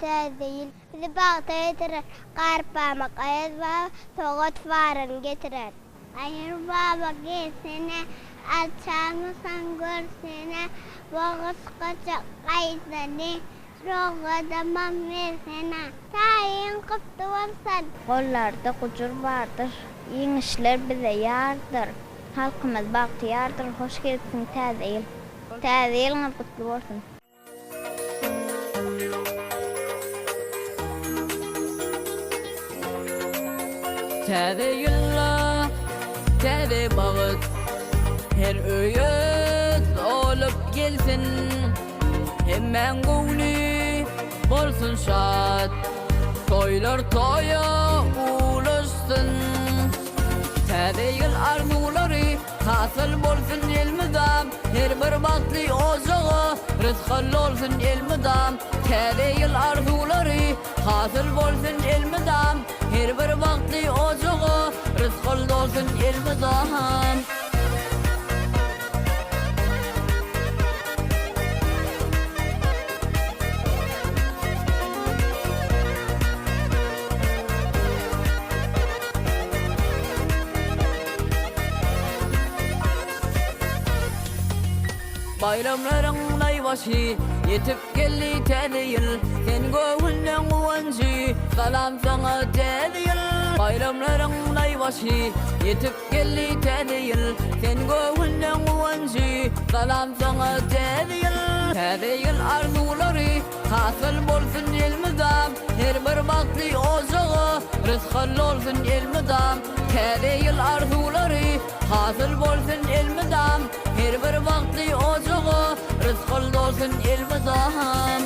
değil. Bizi bağda yedirir. Qarpama qayız baba soğut varın getirir. Ayır baba gelsene, alçalmasan görsene, boğaz kaçak qayzani, soğuğa damam versene. Sayın kıptı olsan. Kollarda kucur vardır, yinişler bize yardır. Halkımız bahtiyardır, hoş gelsin taze yıl. Taze yılınız kutlu olsun. Taze yılla, taze bağıt, her öğüt olup gelsin. Hemen gönlü bolsun şad, toylar toya ulaşsın. Taze yıl arzuları hasıl bolsun elmidam, her bir baktı ocağı rızkı olsun elmidam. Taze yıl arzuları hasıl bolsun elmidam, her bir baktı ocağı rızkı olsun elmidam. Bayramların aybaşı yetip geldi taze yıl, sen gönlün uvancı salam sana taze yıl. Bayramların aybaşı yetip geldi taze yıl, sen gönlün uvancı salam sana taze yıl. Taze yıl arzuları hasıl bolsun elmidam, her bir baktı ocağı rızkı olsun elmidam. Taze yıl arzuları hasıl bolsun elmidam, her bir baktı ocağı rızkı olsun elmidam.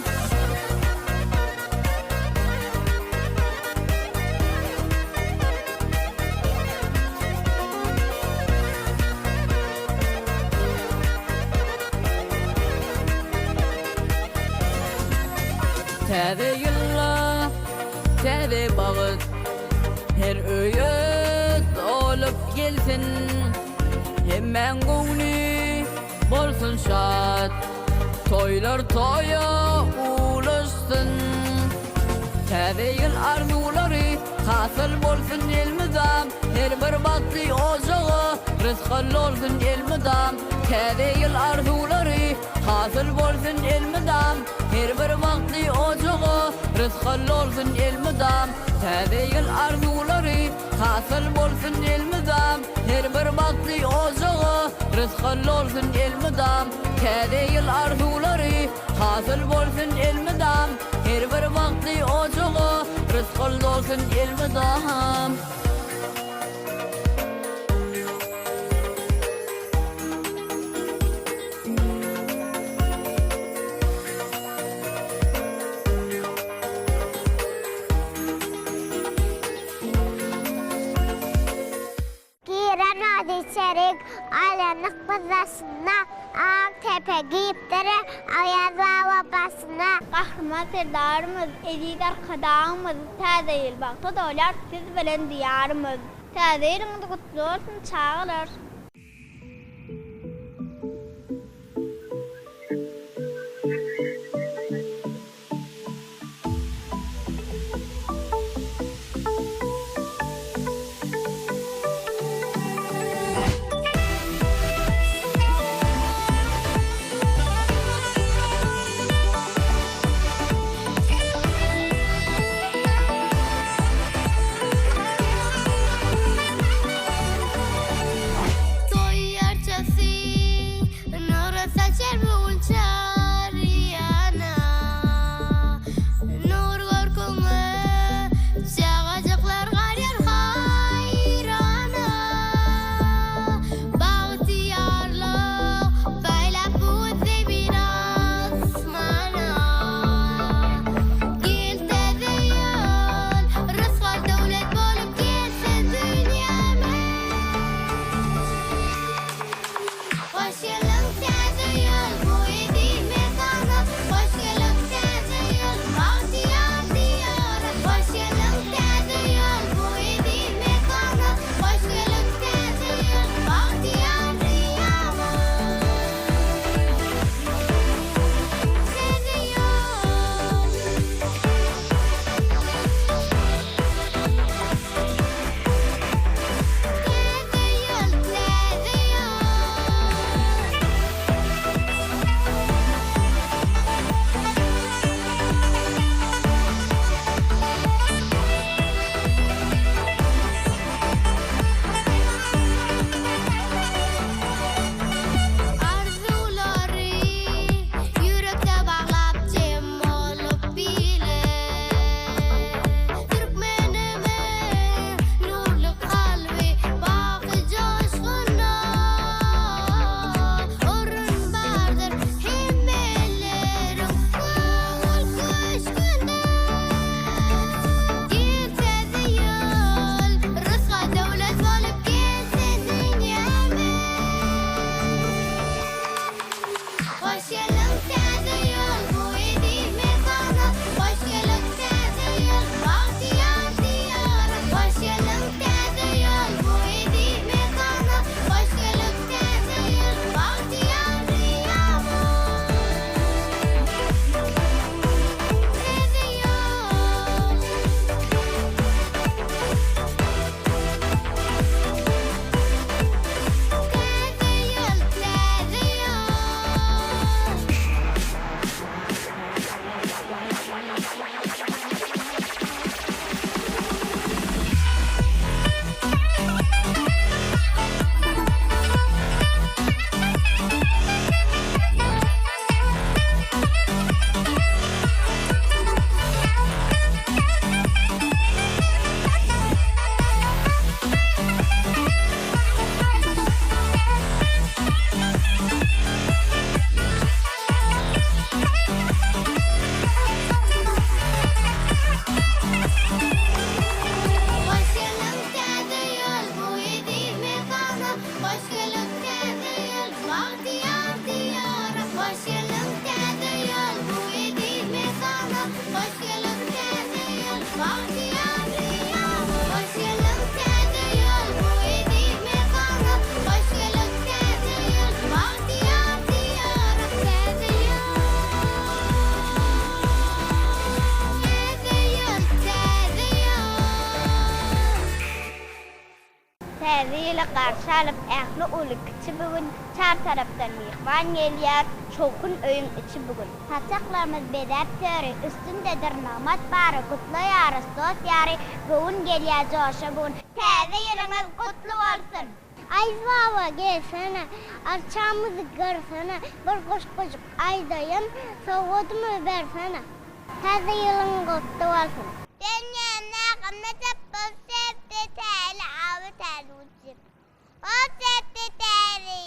Taze yılla, taze bağıt, her öğüt olup gelsin. Hemen gönlü bolsun şad, toylar toya ulaşsın. Taze yıl arzuları hasıl bolsun elmidam, her bir baktı ocağı rızkı olsun elmidam. Taze yıl arzuları hasıl bolsun elmidam, her bir baktı ocağı rızkı olsun elmidam. Taze yıl arzuları hasıl bolsun elmidam, her bir baktı ocağı rızkı olsun elmidam. Taze yıl arzuları hasıl bolsun elmidam, her bir baktı ocağı rızkı olsun elmidam. İçerik ailenin kızasına Aktepe giyipleri ayaz babasına kahraman serdarımız ezik arkadağımız taze yıl baktı dolar siz bilen diyarımız taze yılınız kutlu olsun çağılır. Täze garşy alyp ähli ulukçy bugün çar tarapdan mihman gelýär. Şokun öýün içi bugün. Haçaklarymyz bedäp töre üstündedir namat bary gutly ýary stos ýary bugün gelýär joşa bugün. Täze ýylyňyz gutly bolsun. Ay baba gelsene, arçamızı görsene, bir koşkoşuk aydayım, soğudumu versene. Täze ýylyň gutly bolsun. Dünýäne gymnatyp bu sepde täze awy täze uçup. O sepde täze.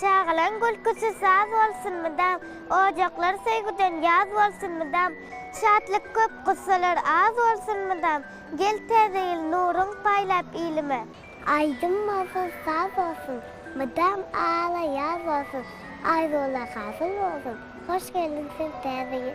Çağılan gülküsü saz olsun mıdam, ocaklar sevgiden yaz olsun mıdam, şatlık köp kıssalar az olsun mıdam, gel tezeyil nurun paylap ilime. Aydın masal saz olsun, mıdam ağla yaz olsun, aydola hasıl olsun, hoş geldin sen tezeyil.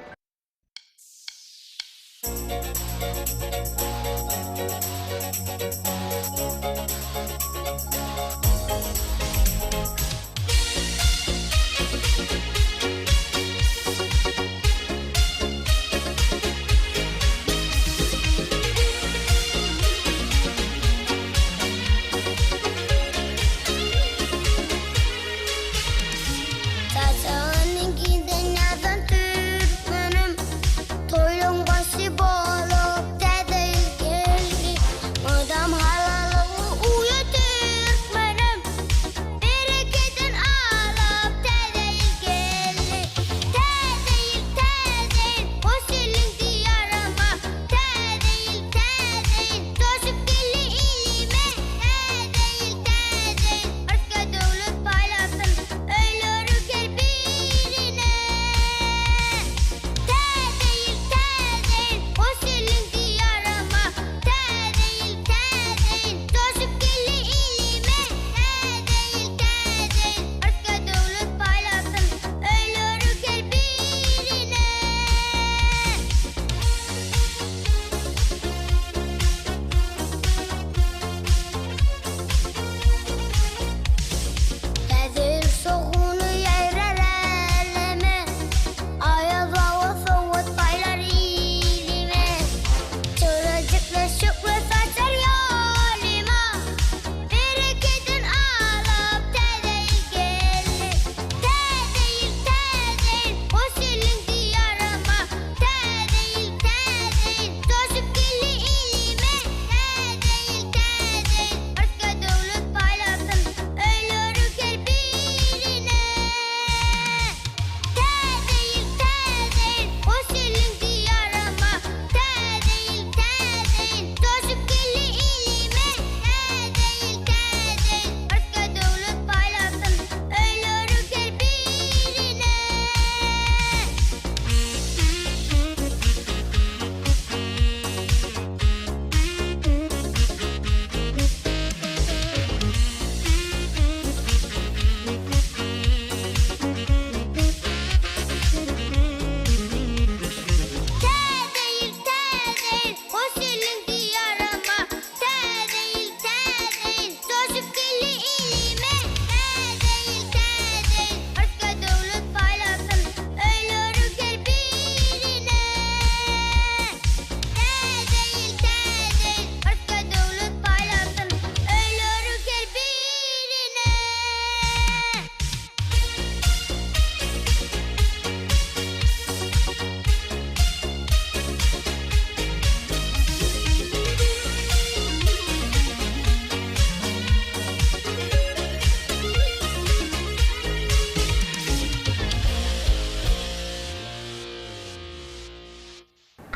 Saçağının giden yazan Türkmen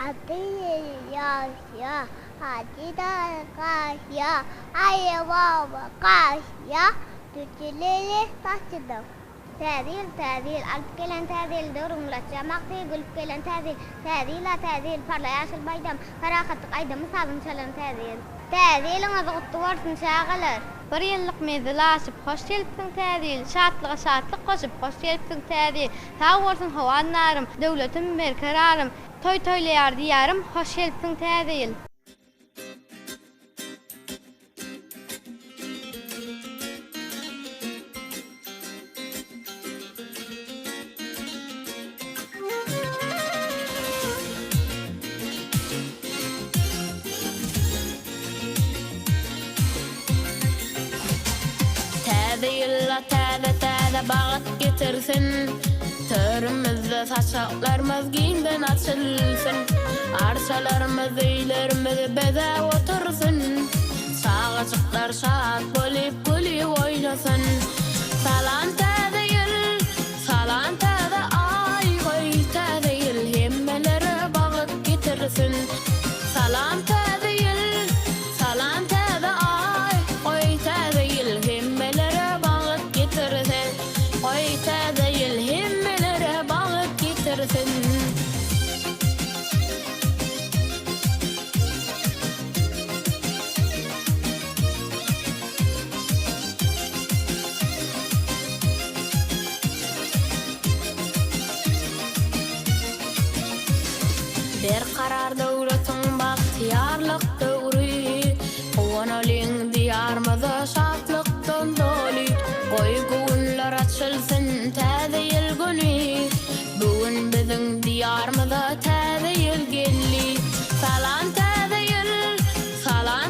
عطية يا عطية قاسية أي بابا قاسية تجلي تصدق تعديل ألف كيلان تعديل دور ملتشى مقتي قلب كيلان تعديل فرلاياش البيدم فراخة قيدة مصاب شلن تعديل غضغط ورد نشاغلر بريان لقمي ذلاش بخشيل بتن تعديل شاتلق قش بخشيل بتن تعديل تاورتن هوان نارم دولة مير كرارم توي ليار ديارم خشيل بتن تعديل Täde bağıt getirsin Törümüzde saçaklarımız giyinden açılsın Arşalarımız eylerimiz beze otursun Sağacıklar şahat bölüp oynasın Salan täde ay koy täde yıl Hemmelere bağıt getirsin Salan täde ay koy täde yıl Hemmelere bağıt getirsin Koy täde yıl hemmelere bağıt getirsin Bir karar devletin bahtiyarlık dövrü Oğanalın diyarmada şatlıktan dolu Koy günler açılsın täze yıl günü Bugün bizim diyarmada täze yıl gelli Salan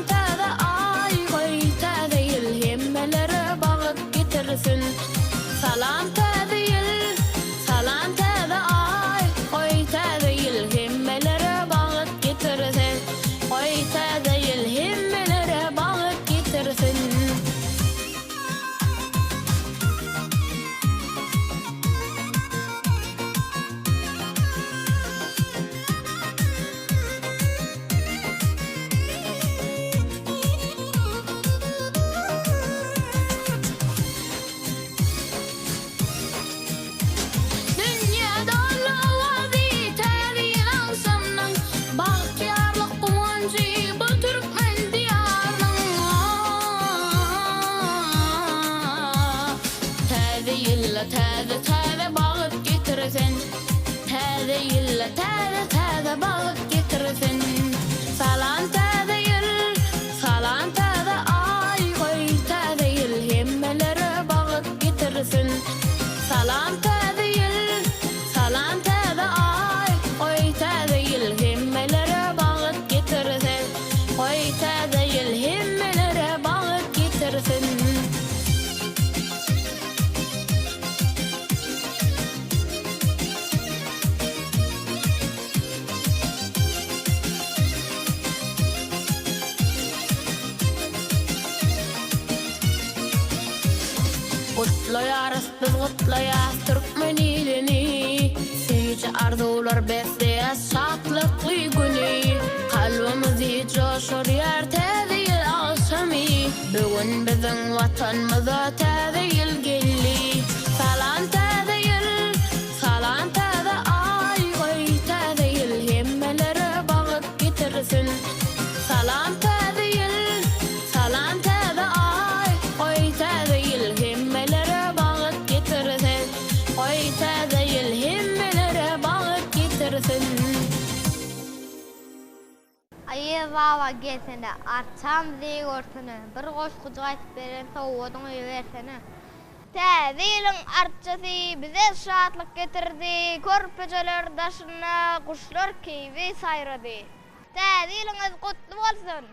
täze ay koy täze yıl Hemmelere bağıt getirsin Salan täze ay koy täze yıl Hemmelere bağıt getirsin Koy täze yıl hemmelere bağıt getirsin Täze bağıt getirsin Täze bağıt getirsin Salan täze ay koy täze yıl Hemmelere bağıt getirsin Salan täze ay koy täze yıl Hemmelere bağıt getirsin Koy täze yıl hemmelere bağıt getirsin Kutlayarız biz kutlayarız Türkmen ilini Seyce arzular besleyiz şatlıklı günü Kalbimizi coşur yer täze yıl akşamı Bugün bizim vatanımıza täze yıl gelli Salan täze ay koy täze yıl Hemmelere bağıt getirsin Salan täze ay koy täze yıl Hemmelere bağıt getirsin Koy täze yıl hemmelere bağıt getirsin Ayı baba gelsene, artsam diye ortını. Bir koş kucak açıp veren soğudun versene. Täze yılın artçası bize şatlık getirdi Körpeçeler daşına kuşlar keyfi sayradı Täze yılınız kutlu olsun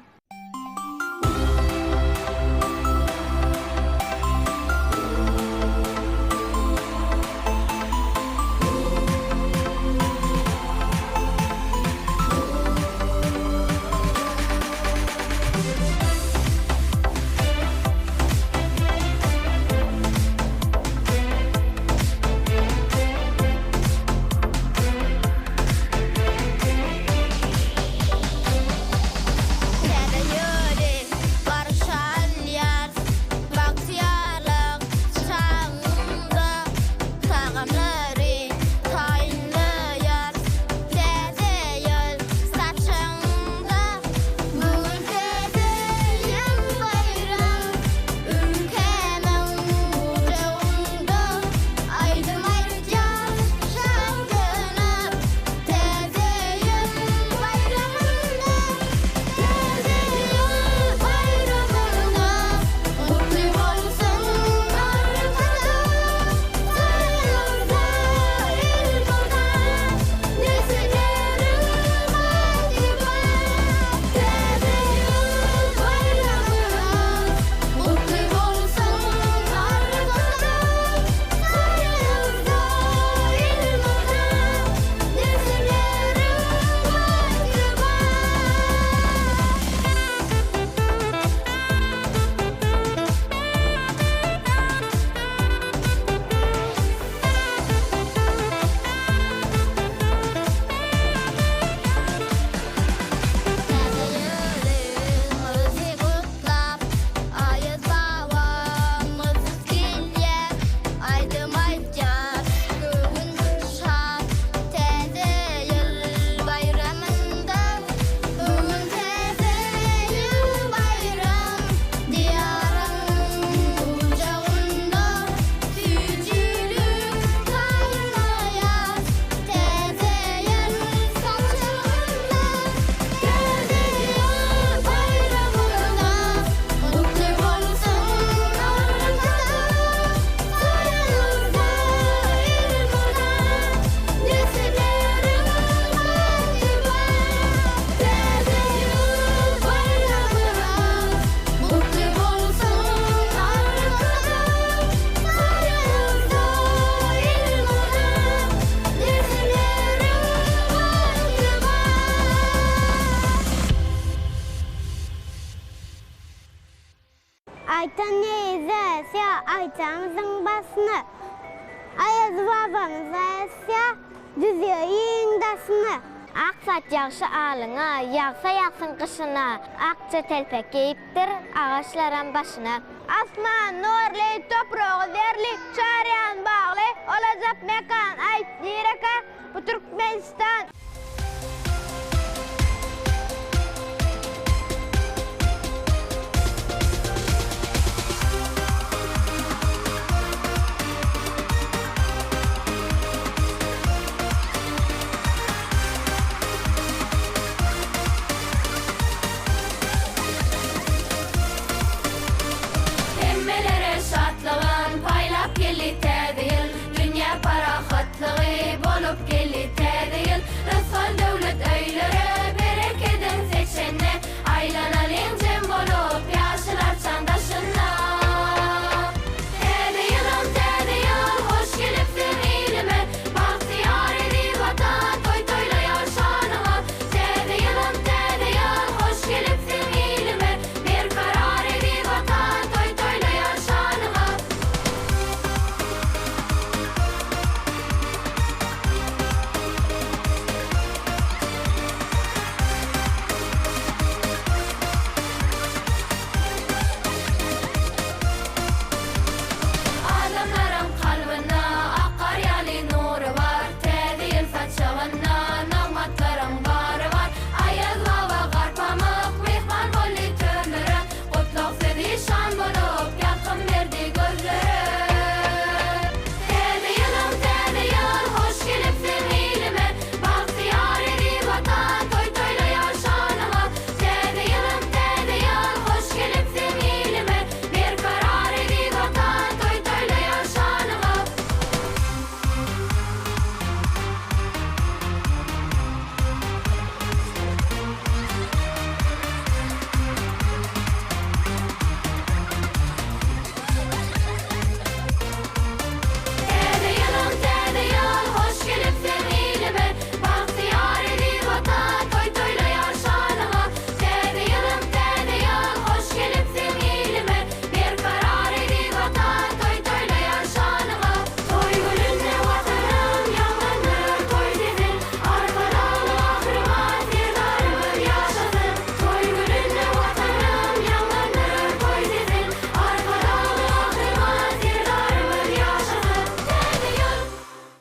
koyacağımızın basını. Ayaz babamız ayasya düzüyor dasını. Aksat yaxşı alına, yağsa yağsın kışına. Akça telpek giyiptir ağaçların başına. Asman, nurli, toprağı derli, çağıran bağlı. Olacak mekan, ait direka, bu Türkmenistan.